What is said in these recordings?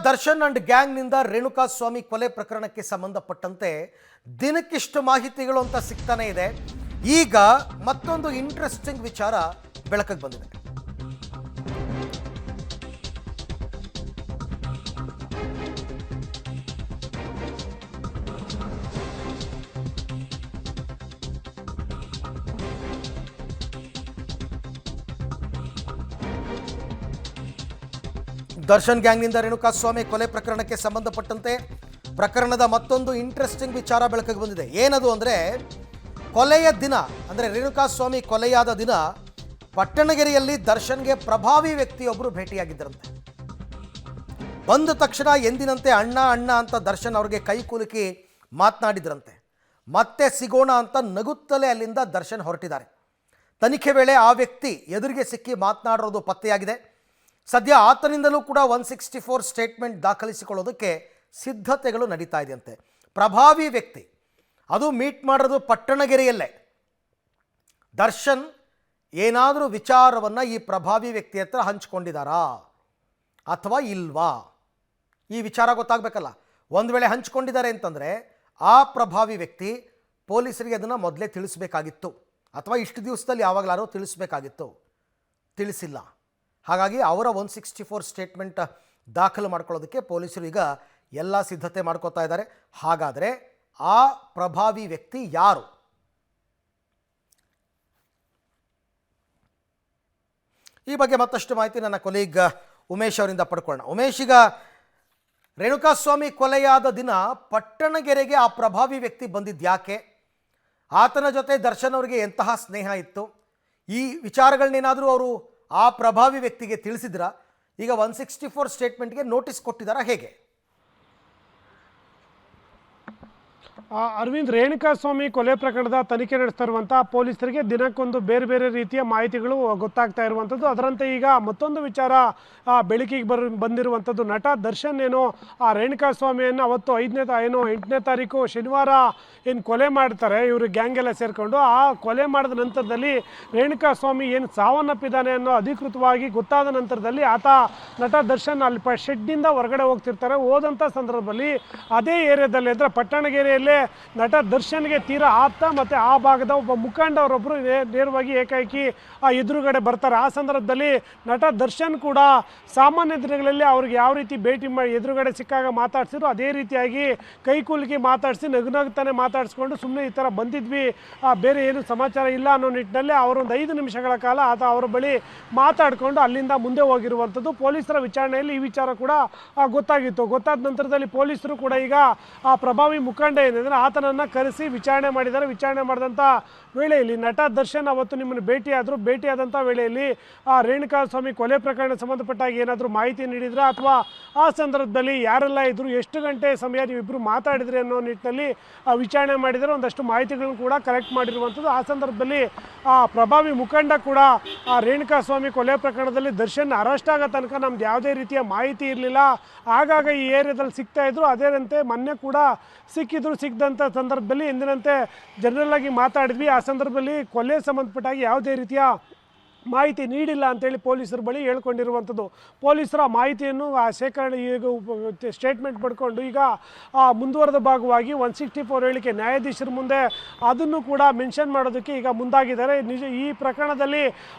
Darshan and ಗ್ಯಾಂಗ್ನಿಂದ Renukaswamy ಕೊಲೆ ಪ್ರಕರಣಕ್ಕೆ ಸಂಬಂಧಪಟ್ಟಂತೆ ದಿನಕ್ಕಿಷ್ಟು ಮಾಹಿತಿಗಳು ಅಂತ ಸಿಗ್ತಾನೆ ಇದೆ. ಈಗ ಮತ್ತೊಂದು ಇಂಟ್ರೆಸ್ಟಿಂಗ್ ವಿಚಾರ ಬೆಳಕಿಗೆ ಬಂದಿದೆ. ದರ್ಶನ್ ಗ್ಯಾಂಗ್ನಿಂದ ರೇಣುಕಾಸ್ವಾಮಿ ಕೊಲೆ ಪ್ರಕರಣಕ್ಕೆ ಸಂಬಂಧಪಟ್ಟಂತೆ ಪ್ರಕರಣದ ಮತ್ತೊಂದು ಇಂಟ್ರೆಸ್ಟಿಂಗ್ ವಿಚಾರ ಬೆಳಕಿಗೆ ಬಂದಿದೆ. ಏನದು ಅಂದರೆ, ಕೊಲೆಯ ದಿನ ಅಂದರೆ ರೇಣುಕಾಸ್ವಾಮಿ ಕೊಲೆಯಾದ ದಿನ ಪಟ್ಟಣಗೆರೆಯಲ್ಲಿ ದರ್ಶನ್ಗೆ ಪ್ರಭಾವಿ ವ್ಯಕ್ತಿಯೊಬ್ಬರು ಭೇಟಿಯಾಗಿದ್ದರಂತೆ. ಬಂದ ತಕ್ಷಣ ಎಂದಿನಂತೆ ಅಣ್ಣ ಅಣ್ಣ ಅಂತ ದರ್ಶನ್ ಅವ್ರಿಗೆ ಕೈ ಕುಲುಕಿ ಮಾತನಾಡಿದ್ರಂತೆ. ಮತ್ತೆ ಸಿಗೋಣ ಅಂತ ನಗುತ್ತಲೇ ಅಲ್ಲಿಂದ ದರ್ಶನ್ ಹೊರಟಿದ್ದಾರೆ. ತನಿಖೆ ವೇಳೆ ಆ ವ್ಯಕ್ತಿ ಎದುರಿಗೆ ಸಿಕ್ಕಿ ಮಾತನಾಡಿರೋದು ಪತ್ತೆಯಾಗಿದೆ. ಸದ್ಯ ಆತನಿಂದಲೂ ಕೂಡ 164 ಸ್ಟೇಟ್ಮೆಂಟ್ ದಾಖಲಿಸಿಕೊಳ್ಳೋದಕ್ಕೆ ಸಿದ್ಧತೆಗಳು ನಡೀತಾ ಇದೆಯಂತೆ. ಪ್ರಭಾವಿ ವ್ಯಕ್ತಿ ಅದು ಮೀಟ್ ಮಾಡೋದು ಪಟ್ಟಣಗೆರೆಯಲ್ಲೇ. ದರ್ಶನ್ ಏನಾದರೂ ವಿಚಾರವನ್ನು ಈ ಪ್ರಭಾವಿ ವ್ಯಕ್ತಿ ಹತ್ರ ಹಂಚ್ಕೊಂಡಿದ್ದಾರಾ ಅಥವಾ ಇಲ್ವಾ, ಈ ವಿಚಾರ ಗೊತ್ತಾಗಬೇಕಲ್ಲ. ಒಂದು ವೇಳೆ ಹಂಚ್ಕೊಂಡಿದ್ದಾರೆ ಅಂತಂದರೆ ಆ ಪ್ರಭಾವಿ ವ್ಯಕ್ತಿ ಪೊಲೀಸರಿಗೆ ಅದನ್ನು ಮೊದಲೇ ತಿಳಿಸಬೇಕಾಗಿತ್ತು, ಅಥವಾ ಇಷ್ಟು ದಿವಸದಲ್ಲಿ ಯಾವಾಗಲಾರು ತಿಳಿಸಬೇಕಾಗಿತ್ತು, ತಿಳಿಸಿಲ್ಲ. ಹಾಗಾಗಿ ಅವರ 164 ಸ್ಟೇಟ್ಮೆಂಟ್ ದಾಖಲು ಮಾಡ್ಕೊಳ್ಳೋದಕ್ಕೆ ಪೊಲೀಸರು ಈಗ ಎಲ್ಲ ಸಿದ್ಧತೆ ಮಾಡ್ಕೋತಾ ಇದ್ದಾರೆ. ಹಾಗಾದರೆ ಆ ಪ್ರಭಾವಿ ವ್ಯಕ್ತಿ ಯಾರು? ಈ ಬಗ್ಗೆ ಮತ್ತಷ್ಟು ಮಾಹಿತಿ ನನ್ನ ಕೊಲೀಗ್ ಉಮೇಶ್ ಅವರಿಂದ ಪಡ್ಕೊಳ್ಳೋಣ. ಉಮೇಶ್, ಈಗ ರೇಣುಕಾಸ್ವಾಮಿ ಕೊಲೆಯಾದ ದಿನ ಪಟ್ಟಣಗೆರೆಗೆ ಆ ಪ್ರಭಾವಿ ವ್ಯಕ್ತಿ ಬಂದಿದ್ದು ಯಾಕೆ? ಆತನ ಜೊತೆ ದರ್ಶನ್ ಅವರಿಗೆ ಎಂತಹ ಸ್ನೇಹ ಇತ್ತು? ಈ ವಿಚಾರಗಳನ್ನೇನಾದರೂ ಅವರು ಆ ಪ್ರಭಾವಿ ವ್ಯಕ್ತಿಗೆ ತಿಳಿಸಿದ್ರ? ಈಗ 164 ಸ್ಟೇಟ್ಮೆಂಟ್ಗೆ ನೋಟಿಸ್ ಕೊಟ್ಟಿದ್ದಾರಾ, ಹೇಗೆ? ಅರವಿಂದ್, ರೇಣುಕಾಸ್ವಾಮಿ ಕೊಲೆ ಪ್ರಕರಣದ ತನಿಖೆ ನಡೆಸ್ತಾ ಇರುವಂಥ ಪೊಲೀಸರಿಗೆ ದಿನಕ್ಕೊಂದು ಬೇರೆ ಬೇರೆ ರೀತಿಯ ಮಾಹಿತಿಗಳು ಗೊತ್ತಾಗ್ತಾ ಇರುವಂಥದ್ದು. ಅದರಂತೆ ಈಗ ಮತ್ತೊಂದು ವಿಚಾರ ಬೆಳಕಿಗೆ ಬಂದಿರುವಂಥದ್ದು. ನಟ ದರ್ಶನ್ ಏನೋ ಆ ರೇಣುಕಾಸ್ವಾಮಿಯನ್ನು ಅವತ್ತು 8ನೇ ತಾರೀಕು ಶನಿವಾರ ಏನು ಕೊಲೆ ಮಾಡ್ತಾರೆ ಇವರು ಗ್ಯಾಂಗ್ ಎಲ್ಲ ಸೇರಿಕೊಂಡು. ಆ ಕೊಲೆ ಮಾಡಿದ ನಂತರದಲ್ಲಿ ರೇಣುಕಾಸ್ವಾಮಿ ಏನು ಸಾವನ್ನಪ್ಪಿದ್ದಾನೆ ಅನ್ನೋ ಅಧಿಕೃತವಾಗಿ ಗೊತ್ತಾದ ನಂತರದಲ್ಲಿ ನಟ ದರ್ಶನ್ ಅಲ್ಲಿ ಶೆಡ್ನಿಂದ ಹೊರಗಡೆ ಹೋಗ್ತಿರ್ತಾರೆ. ಹೋದಂಥ ಸಂದರ್ಭದಲ್ಲಿ ಅದೇ ಏರಿಯಾದಲ್ಲಿ ಅಂದರೆ ಪಟ್ಟಣಗೆರೆಯಲ್ಲೇ ನಟ ದರ್ಶನ್ಗೆ ತೀರಾ ಆಪ್ತ ಮತ್ತು ಆ ಭಾಗದ ಒಬ್ಬ ಮುಖಂಡವರೊಬ್ಬರು ನೇರವಾಗಿ ಏಕಾಏಕಿ ಆ ಎದುರುಗಡೆ ಬರ್ತಾರೆ. ಆ ಸಂದರ್ಭದಲ್ಲಿ ನಟ ದರ್ಶನ್ ಕೂಡ ಸಾಮಾನ್ಯ ದಿನಗಳಲ್ಲಿ ಅವ್ರಿಗೆ ಯಾವ ರೀತಿ ಭೇಟಿ ಮಾಡಿ ಎದುರುಗಡೆ ಸಿಕ್ಕಾಗ ಮಾತಾಡ್ಸಿದ್ರು ಅದೇ ರೀತಿಯಾಗಿ ಕೈ ಕುಲುಕಿ ಮಾತಾಡಿಸಿ ನಗುನಗ್ತಾನೆ ಮಾತಾಡಿಸ್ಕೊಂಡು ಸುಮ್ಮನೆ ಈ ಥರ ಬಂದಿದ್ವಿ, ಬೇರೆ ಏನು ಸಮಾಚಾರ ಇಲ್ಲ ಅನ್ನೋ ನಿಟ್ಟಿನಲ್ಲಿ ಅವರೊಂದು 5 ನಿಮಿಷಗಳ ಕಾಲ ಅವರ ಬಳಿ ಮಾತಾಡಿಕೊಂಡು ಅಲ್ಲಿಂದ ಮುಂದೆ ಹೋಗಿರುವಂಥದ್ದು. ಪೊಲೀಸರ ವಿಚಾರಣೆಯಲ್ಲಿ ಈ ವಿಚಾರ ಕೂಡ ಗೊತ್ತಾಗಿತ್ತು. ಗೊತ್ತಾದ ನಂತರದಲ್ಲಿ ಪೊಲೀಸರು ಕೂಡ ಈಗ ಆ ಪ್ರಭಾವಿ ಮುಖಂಡ ಏನಿದ್ರೆ ಆತನನ್ನು ಕರೆಸಿ ವಿಚಾರಣೆ ಮಾಡಿದ್ದಾರೆ. ವಿಚಾರಣೆ ಮಾಡಿದಂಥ ವೇಳೆಯಲ್ಲಿ ನಟ ದರ್ಶನ್ ಅವತ್ತು ನಿಮ್ಮನ್ನು ಭೇಟಿಯಾದಂಥ ವೇಳೆಯಲ್ಲಿ ಆ ರೇಣುಕಾಸ್ವಾಮಿ ಕೊಲೆ ಪ್ರಕರಣ ಸಂಬಂಧಪಟ್ಟಾಗ ಏನಾದರೂ ಮಾಹಿತಿ ನೀಡಿದ್ರೆ ಅಥವಾ ಆ ಸಂದರ್ಭದಲ್ಲಿ ಯಾರೆಲ್ಲ ಇದ್ರು, ಎಷ್ಟು ಗಂಟೆ ಸಮಯ ನೀವಿಬ್ಬರು ಮಾತಾಡಿದ್ರಿ ಅನ್ನೋ ನಿಟ್ಟಿನಲ್ಲಿ ವಿಚಾರಣೆ ಮಾಡಿದರೆ ಒಂದಷ್ಟು ಮಾಹಿತಿಗಳನ್ನು ಕೂಡ ಕಲೆಕ್ಟ್ ಮಾಡಿರುವಂಥದ್ದು. ಆ ಸಂದರ್ಭದಲ್ಲಿ ಆ ಪ್ರಭಾವಿ ಮುಖಂಡ ಕೂಡ ಆ ರೇಣುಕಾಸ್ವಾಮಿ ಕೊಲೆ ಪ್ರಕರಣದಲ್ಲಿ ದರ್ಶನ್ ಅರೆಸ್ಟ್ ಆಗೋ ತನಕ ನಮ್ದು ಯಾವುದೇ ರೀತಿಯ ಮಾಹಿತಿ ಇರಲಿಲ್ಲ, ಆಗಾಗ ಈ ಏರಿಯಾದಲ್ಲಿ ಸಿಗ್ತಾ ಇದ್ರು, ಅದೇನಂತೆ ಮೊನ್ನೆ ಕೂಡ ಸಿಗದಂಥ ಸಂದರ್ಭದಲ್ಲಿ ಎಂದಿನಂತೆ ಜನರಲ್ ಆಗಿ ಮಾತಾಡಿದ್ವಿ, ಆ ಸಂದರ್ಭದಲ್ಲಿ ಕೊಲೆ ಸಂಬಂಧಪಟ್ಟಾಗಿ ಯಾವುದೇ ರೀತಿಯ ಮಾಹಿತಿ ನೀಡಿಲ್ಲ ಅಂತೇಳಿ ಪೊಲೀಸರ ಬಳಿ ಹೇಳ್ಕೊಂಡಿರುವಂಥದ್ದು. ಪೊಲೀಸರ ಮಾಹಿತಿಯನ್ನು ಆ ಶೇಖರಣೆ ಈಗ ಸ್ಟೇಟ್ಮೆಂಟ್ ಪಡ್ಕೊಂಡು ಈಗ ಮುಂದುವರೆದ ಭಾಗವಾಗಿ 164 ಹೇಳಿಕೆ ನ್ಯಾಯಾಧೀಶರ ಮುಂದೆ ಅದನ್ನು ಕೂಡ ಮೆನ್ಷನ್ ಮಾಡೋದಕ್ಕೆ ಈಗ ಮುಂದಾಗಿದ್ದಾರೆ. ಈ ಪ್ರಕರಣದಲ್ಲಿ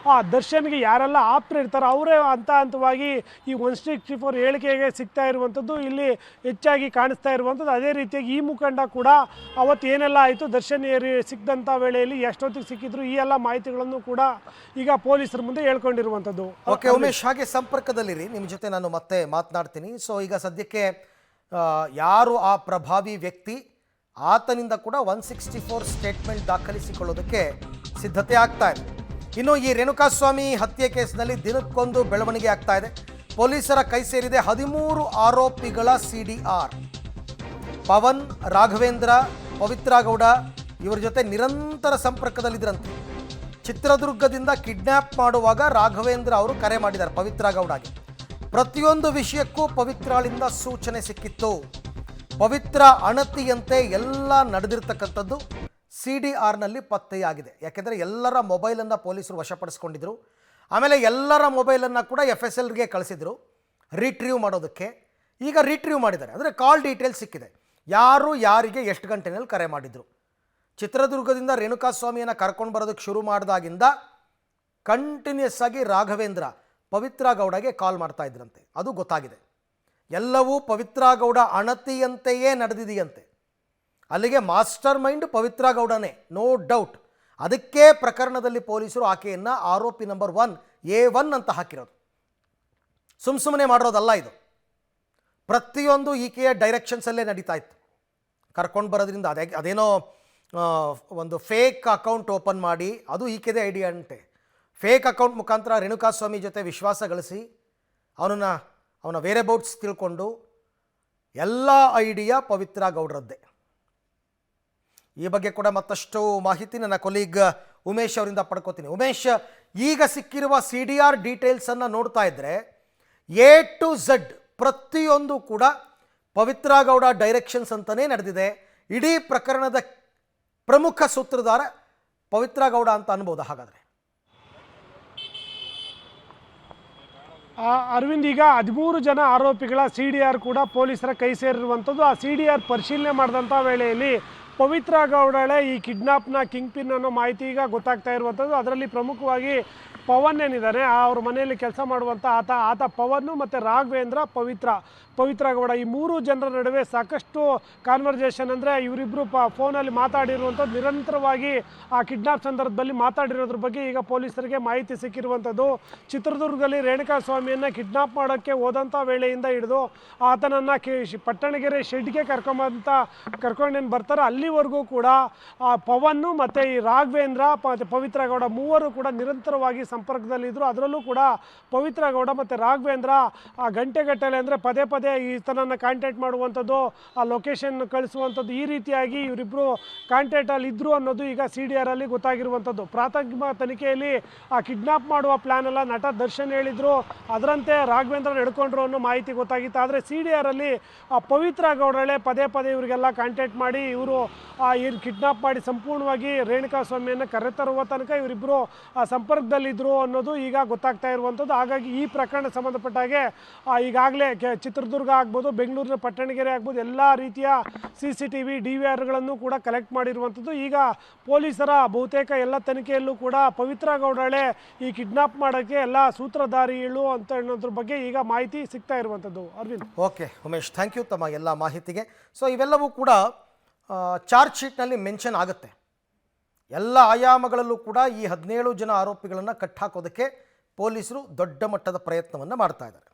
ದರ್ಶನ್ಗೆ ಯಾರೆಲ್ಲ ಆಪ್ತರಿರ್ತಾರೆ ಅವರೇ ಹಂತವಾಗಿ ಈ 164 ಹೇಳಿಕೆಗೆ ಸಿಗ್ತಾ ಇರುವಂಥದ್ದು ಇಲ್ಲಿ ಹೆಚ್ಚಾಗಿ ಕಾಣಿಸ್ತಾ ಇರುವಂಥದ್ದು. ಅದೇ ರೀತಿಯಾಗಿ ಈ ಮುಖಂಡ ಕೂಡ ಅವತ್ತು ಏನೆಲ್ಲ ಆಯಿತು, ದರ್ಶನ್ ಸಿಕ್ಕಿದಂಥ ವೇಳೆಯಲ್ಲಿ ಎಷ್ಟೊತ್ತಿಗೆ ಸಿಕ್ಕಿದ್ರು, ಈ ಎಲ್ಲ ಮಾಹಿತಿಗಳನ್ನು ಕೂಡ ಈಗ ಪೊಲೀಸರ ಮುಂದೆ ಹೇಳ್ಕೊಂಡಿರುವಂಥದ್ದು. ಓಕೆ ಉಮೇಶ್, ಹಾಗೆ ಸಂಪರ್ಕದಲ್ಲಿರಿ, ನಿಮ್ಮ ಜೊತೆ ನಾನು ಮತ್ತೆ ಮಾತನಾಡ್ತೀನಿ. ಸೊ ಈಗ ಸದ್ಯಕ್ಕೆ ಯಾರು ಆ ಪ್ರಭಾವಿ ವ್ಯಕ್ತಿ, ಆತನಿಂದ ಕೂಡ 164 ಸ್ಟೇಟ್ಮೆಂಟ್ ದಾಖಲಿಸಿಕೊಳ್ಳೋದಕ್ಕೆ ಸಿದ್ಧತೆ ಆಗ್ತಾ ಇದೆ. ಇನ್ನು ಈ ರೇಣುಕಾಸ್ವಾಮಿ ಹತ್ಯೆ ಕೇಸ್ನಲ್ಲಿ ದಿನಕ್ಕೊಂದು ಬೆಳವಣಿಗೆ ಆಗ್ತಾ ಇದೆ. ಪೊಲೀಸರ ಕೈ ಸೇರಿದೆ 13 ಆರೋಪಿಗಳ CDR. ಪವನ್, ರಾಘವೇಂದ್ರ, ಪವಿತ್ರ ಗೌಡ ಇವರ ಜೊತೆ ನಿರಂತರ ಸಂಪರ್ಕದಲ್ಲಿದ್ದರಂತೆ. ಚಿತ್ರದುರ್ಗದಿಂದ ಕಿಡ್ನ್ಯಾಪ್ ಮಾಡುವಾಗ ರಾಘವೇಂದ್ರ ಅವರು ಕರೆ ಮಾಡಿದ್ದಾರೆ ಪವಿತ್ರ ಗೌಡಗೆ. ಪ್ರತಿಯೊಂದು ವಿಷಯಕ್ಕೂ ಪವಿತ್ರಾಳಿಂದ ಸೂಚನೆ ಸಿಕ್ಕಿತ್ತು. ಪವಿತ್ರ ಅಣತಿಯಂತೆ ಎಲ್ಲ ನಡೆದಿರ್ತಕ್ಕಂಥದ್ದು CDRನಲ್ಲಿ ಪತ್ತೆಯಾಗಿದೆ. ಯಾಕೆಂದರೆ ಎಲ್ಲರ ಮೊಬೈಲನ್ನು ಪೊಲೀಸರು ವಶಪಡಿಸ್ಕೊಂಡಿದ್ರು. ಆಮೇಲೆ ಎಲ್ಲರ ಮೊಬೈಲನ್ನು ಕೂಡ FSLಗೆ ಕಳಿಸಿದ್ರು ರಿಟ್ರೀವ್ ಮಾಡೋದಕ್ಕೆ. ಈಗ ರಿಟ್ರೀವ್ ಮಾಡಿದ್ದಾರೆ, ಅಂದರೆ ಕಾಲ್ ಡೀಟೇಲ್ಸ್ ಸಿಕ್ಕಿದೆ, ಯಾರು ಯಾರಿಗೆ ಎಷ್ಟು ಗಂಟೆನಲ್ಲಿ ಕರೆ ಮಾಡಿದರು. ಚಿತ್ರದುರ್ಗದಿಂದ ರೇಣುಕಾಸ್ವಾಮಿಯನ್ನು ಕರ್ಕೊಂಡು ಬರೋದಕ್ಕೆ ಶುರು ಮಾಡಿದಾಗಿಂದ ಕಂಟಿನ್ಯೂಸ್ ಆಗಿ ರಾಘವೇಂದ್ರ ಪವಿತ್ರ ಗೌಡಗೆ ಕಾಲ್ ಮಾಡ್ತಾ ಇದ್ರಂತೆ. ಅದು ಗೊತ್ತಾಗಿದೆ. ಎಲ್ಲವೂ ಪವಿತ್ರ ಗೌಡ ಅಣತಿಯಂತೆಯೇ ನಡೆದಿದೆಯಂತೆ. ಅಲ್ಲಿಗೆ ಮಾಸ್ಟರ್ ಮೈಂಡ್ ಪವಿತ್ರ ಗೌಡನೇ, ನೋ ಡೌಟ್. ಅದಕ್ಕೆ ಪ್ರಕರಣದಲ್ಲಿ ಪೊಲೀಸರು ಆಕೆಯನ್ನು ಆರೋಪಿ ನಂಬರ್ 1 A1 ಅಂತ ಹಾಕಿರೋದು. ಸುಮ್ಮನೆ ಮಾಡಿರೋದಲ್ಲ ಇದು. ಪ್ರತಿಯೊಂದು ಈಕೆಯ ಡೈರೆಕ್ಷನ್ಸಲ್ಲೇ ನಡೀತಾ ಇತ್ತು. ಕರ್ಕೊಂಡು ಬರೋದ್ರಿಂದ ಅದೇನೋ ಒಂದು ಫೇಕ್ ಅಕೌಂಟ್ ಓಪನ್ ಮಾಡಿ, ಅದು ಈಕೆದೇ ಐಡಿಯಾ ಅಂತೆ. ಫೇಕ್ ಅಕೌಂಟ್ ಮುಖಾಂತರ ರೇಣುಕಾಸ್ವಾಮಿ ಜೊತೆ ವಿಶ್ವಾಸ ಗಳಿಸಿ ಅವನ ವೇರೆ ಬೌಟ್ಸ್ ತಿಳ್ಕೊಂಡು ಎಲ್ಲ ಐಡಿಯಾ ಪವಿತ್ರ ಗೌಡ್ರದ್ದೇ. ಈ ಬಗ್ಗೆ ಕೂಡ ಮತ್ತಷ್ಟು ಮಾಹಿತಿ ನನ್ನ ಕೊಲೀಗ್ ಉಮೇಶ್ ಅವರಿಂದ ಪಡ್ಕೋತೀನಿ. ಉಮೇಶ್, ಈಗ ಸಿಕ್ಕಿರುವ CDR ಡೀಟೇಲ್ಸನ್ನು ನೋಡ್ತಾ ಇದ್ದರೆ A to Z ಪ್ರತಿಯೊಂದು ಕೂಡ ಪವಿತ್ರ ಗೌಡ ಡೈರೆಕ್ಷನ್ಸ್ ಅಂತಲೇ ನಡೆದಿದೆ. ಇಡೀ ಪ್ರಕರಣದ ಪ್ರಮುಖ ಸೂತ್ರಧಾರ ಪವಿತ್ರ ಗೌಡ ಅಂತ ಅನ್ಬೋದು. ಹಾಗಾದರೆ ಅರವಿಂದ್, ಈಗ 13 ಜನ ಆರೋಪಿಗಳ CDR ಕೂಡ ಪೊಲೀಸರ ಕೈ ಸೇರಿರುವಂಥದ್ದು. ಆ CDR ಪರಿಶೀಲನೆ ಮಾಡಿದಂಥ ವೇಳೆಯಲ್ಲಿ ಪವಿತ್ರ ಗೌಡಳೆ ಈ ಕಿಡ್ನಾಪ್ನ ಕಿಂಗ್ ಪಿನ್ ಅನ್ನೋ ಮಾಹಿತಿ ಈಗ ಗೊತ್ತಾಗ್ತಾ ಇರುವಂಥದ್ದು. ಅದರಲ್ಲಿ ಪ್ರಮುಖವಾಗಿ ಪವನ್ ಏನಿದ್ದಾನೆ, ಅವ್ರ ಮನೆಯಲ್ಲಿ ಕೆಲಸ ಮಾಡುವಂಥ ಆತ ಪವನ್ ಮತ್ತು ರಾಘವೇಂದ್ರ ಪವಿತ್ರ ಗೌಡ, ಈ 3 ಜನರ ನಡುವೆ ಸಾಕಷ್ಟು ಕಾನ್ವರ್ಜೇಷನ್, ಅಂದರೆ ಇವರಿಬ್ಬರು ಫೋನಲ್ಲಿ ಮಾತಾಡಿರುವಂಥದ್ದು, ನಿರಂತರವಾಗಿ ಆ ಕಿಡ್ನಾಪ್ ಸಂದರ್ಭದಲ್ಲಿ ಮಾತಾಡಿರೋದ್ರ ಬಗ್ಗೆ ಈಗ ಪೊಲೀಸರಿಗೆ ಮಾಹಿತಿ ಸಿಕ್ಕಿರುವಂಥದ್ದು. ಚಿತ್ರದುರ್ಗದಲ್ಲಿ ರೇಣುಕಾಸ್ವಾಮಿಯನ್ನು ಕಿಡ್ನಾಪ್ ಮಾಡೋಕ್ಕೆ ಹೋದಂಥ ವೇಳೆಯಿಂದ ಹಿಡಿದು ಆತನನ್ನು ಪಟ್ಟಣಗೆರೆ ಶೆಡ್ಗೆ ಕರ್ಕೊಂಡೇನು ಬರ್ತಾರೆ ಅಲ್ಲಿವರೆಗೂ ಕೂಡ ಪವನ್ನು ಮತ್ತು ಈ ರಾಘವೇಂದ್ರ ಮತ್ತು ಪವಿತ್ರ ಗೌಡ ಮೂವರು ಕೂಡ ನಿರಂತರವಾಗಿ ಸಂಪರ್ಕದಲ್ಲಿದ್ದರು. ಅದರಲ್ಲೂ ಕೂಡ ಪವಿತ್ರ ಗೌಡ ಮತ್ತು ರಾಘವೇಂದ್ರ ಆ ಗಂಟೆಗಟ್ಟಲೆ, ಅಂದರೆ ಪದೇ ಈತನನ್ನು ಕಾಂಟ್ಯಾಕ್ಟ್ ಮಾಡುವಂಥದ್ದು, ಆ ಲೊಕೇಶನ್ ಕಳಿಸುವಂಥದ್ದು, ಈ ರೀತಿಯಾಗಿ ಇವರಿಬ್ಬರು ಕಾಂಟ್ಯಾಕ್ಟಲ್ಲಿ ಇದ್ದರು ಅನ್ನೋದು ಈಗ CDR ಅಲ್ಲಿ ಗೊತ್ತಾಗಿರುವಂಥದ್ದು. ಪ್ರಾಥಮಿಕ ತನಿಖೆಯಲ್ಲಿ ಆ ಕಿಡ್ನಾಪ್ ಮಾಡುವ ಪ್ಲ್ಯಾನ್ ಎಲ್ಲ ನಟ ದರ್ಶನ್ ಹೇಳಿದರು, ಅದರಂತೆ ರಾಘವೇಂದ್ರ ನಡ್ಕೊಂಡ್ರು ಅನ್ನೋ ಮಾಹಿತಿ ಗೊತ್ತಾಗಿತ್ತು. ಆದರೆ CDR ಅಲ್ಲಿ ಆ ಪವಿತ್ರ ಗೌಡಳೆ ಪದೇ ಇವರಿಗೆಲ್ಲ ಕಾಂಟ್ಯಾಕ್ಟ್ ಮಾಡಿ ಇವರು ಕಿಡ್ನಾಪ್ ಮಾಡಿ ಸಂಪೂರ್ಣವಾಗಿ ರೇಣುಕಾಸ್ವಾಮಿಯನ್ನು ಕರೆತರುವ ತನಕ ಇವರಿಬ್ಬರು ಸಂಪರ್ಕದಲ್ಲಿದ್ದರು ಅನ್ನೋದು ಈಗ ಗೊತ್ತಾಗ್ತಾ ಇರುವಂಥದ್ದು. ಹಾಗಾಗಿ ಈ ಪ್ರಕರಣ ಸಂಬಂಧಪಟ್ಟ ಹಾಗೆ ಈಗಾಗಲೇ ಚಿತ್ರದುರ್ಗ ಆಗ್ಬೋದು, ಬೆಂಗಳೂರಿನ ಪಟ್ಟಣಗೆರೆ ಆಗ್ಬೋದು, ಎಲ್ಲ ರೀತಿಯ CCTV DVRಗಳನ್ನು ಕೂಡ ಕಲೆಕ್ಟ್ ಮಾಡಿರುವಂಥದ್ದು. ಈಗ ಪೊಲೀಸರ ಬಹುತೇಕ ಎಲ್ಲ ತನಿಖೆಯಲ್ಲೂ ಕೂಡ ಪವಿತ್ರ ಗೌಡಳೆ ಈ ಕಿಡ್ನಾಪ್ ಮಾಡೋಕ್ಕೆ ಎಲ್ಲ ಸೂತ್ರಧಾರಿಗಳು ಅಂತ ಅನ್ನೋದ್ರ ಬಗ್ಗೆ ಈಗ ಮಾಹಿತಿ ಸಿಗ್ತಾ ಇರುವಂಥದ್ದು. Arvind. Okay Umesh, thank you ತಮ್ಮ ಎಲ್ಲ ಮಾಹಿತಿಗೆ. ಸೊ ಇವೆಲ್ಲವೂ ಕೂಡ ಚಾರ್ಜ್ ಶೀಟ್ನಲ್ಲಿ ಮೆನ್ಷನ್ ಆಗುತ್ತೆ. ಎಲ್ಲ ಆಯಾಮಗಳಲ್ಲೂ ಕೂಡ ಈ 17 ಜನ ಆರೋಪಿಗಳನ್ನು ಕಟ್ಟಾಕೋದಕ್ಕೆ ಪೊಲೀಸರು ದೊಡ್ಡ ಮಟ್ಟದ ಪ್ರಯತ್ನವನ್ನು ಮಾಡ್ತಾ ಇದ್ದಾರೆ.